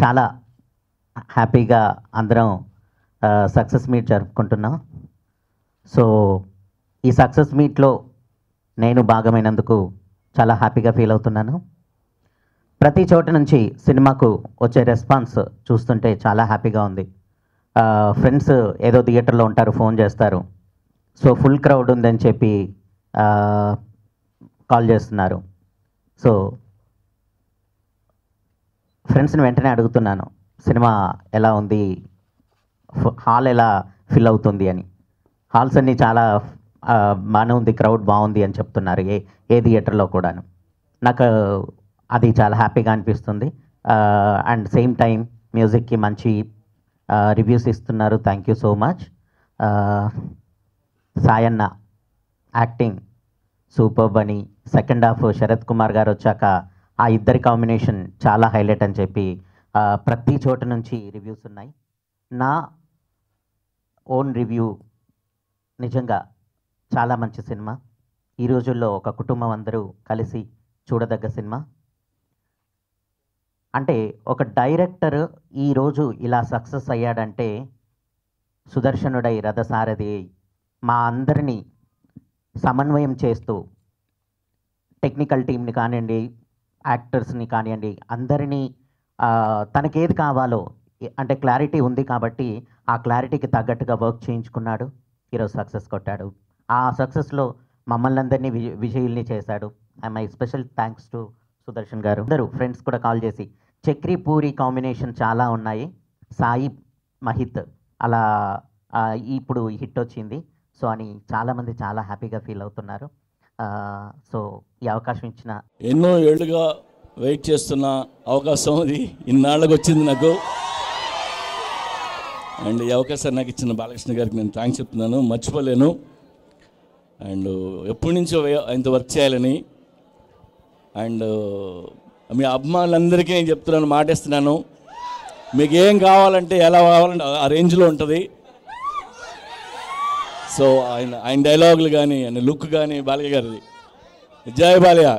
చాలా హ్యాపీగా అందరం సక్సెస్ మీట్ జరుపుకుంటున్నాం. సో ఈ సక్సెస్ మీట్లో నేను భాగమైనందుకు చాలా హ్యాపీగా ఫీల్ అవుతున్నాను. ప్రతి చోట నుంచి సినిమాకు వచ్చే రెస్పాన్స్ చూస్తుంటే చాలా హ్యాపీగా ఉంది. ఫ్రెండ్స్ ఏదో థియేటర్లో ఉంటారు, ఫోన్ చేస్తారు, సో ఫుల్ క్రౌడ్ ఉందని చెప్పి కాల్ చేస్తున్నారు. సో ఫ్రెండ్స్ని వెంటనే అడుగుతున్నాను, సినిమా ఎలా ఉంది, హాల్ ఎలా ఫిల్ అవుతుంది అని. హాల్స్ అన్నీ చాలా బాగానే ఉంది, క్రౌడ్ బాగుంది అని చెప్తున్నారు ఏ థియేటర్లో కూడాను. నాకు అది చాలా హ్యాపీగా అనిపిస్తుంది. అండ్ సేమ్ టైం మ్యూజిక్కి మంచి రివ్యూస్ ఇస్తున్నారు. Thank you so much. Sayanna acting superb అని, సెకండ్ హాఫ్ శరత్ కుమార్ గారు వచ్చాక ఆ ఇద్దరి కాంబినేషన్ చాలా హైలైట్ అని చెప్పి ప్రతి చోట నుంచి రివ్యూస్ ఉన్నాయి. నా ఓన్ రివ్యూ నిజంగా చాలా మంచి సినిమా. ఈ రోజుల్లో ఒక కుటుంబం అందరూ కలిసి చూడదగ్గ సినిమా. అంటే ఒక డైరెక్టర్ ఈరోజు ఇలా సక్సెస్ అయ్యాడంటే సుదర్శనుడై రథసారథి మా అందరినీ సమన్వయం చేస్తూ టెక్నికల్ టీంని కానివ్వండి, యాక్టర్స్ని కానివ్వండి, అందరినీ తనకేది కావాలో అంటే క్లారిటీ ఉంది కాబట్టి ఆ క్లారిటీకి తగ్గట్టుగా వర్క్ చేయించుకున్నాడు. ఈరోజు సక్సెస్ కొట్టాడు. ఆ సక్సెస్లో మమ్మల్ని అందరినీ విజయుల్ని చేశాడు. My special thanks to Sudarshan గారు. అందరూ ఫ్రెండ్స్ కూడా కాల్ చేసి చక్రీ పూరి కాంబినేషన్ చాలా ఉన్నాయి, సాయి మహిత్ అలా ఇప్పుడు హిట్ వచ్చింది సో అని చాలామంది చాలా హ్యాపీగా ఫీల్ అవుతున్నారు. సో ఈ అవకాశం ఇచ్చిన ఎన్నో ఏళ్ళుగా వెయిట్ చేస్తున్న అవకాశం అది ఇన్నాళ్ళకి వచ్చింది నాకు. అండ్ ఈ అవకాశాన్ని నాకు ఇచ్చిన బాలకృష్ణ గారికి నేను థ్యాంక్స్ చెప్తున్నాను, మర్చిపోలేను. అండ్ ఎప్పటి నుంచో ఆయనతో వర్క్ చేయాలని. అండ్ మీ అభిమానులందరికీ నేను చెప్తున్నాను, మాటిస్తున్నాను, మీకు ఏం కావాలంటే ఎలా కావాలంటే ఆ రేంజ్లో ఉంటుంది. సో ఆయన డైలాగులు కానీ ఆయన లుక్ కానీ బాలయ్య గారిది. జై బాలయ్య.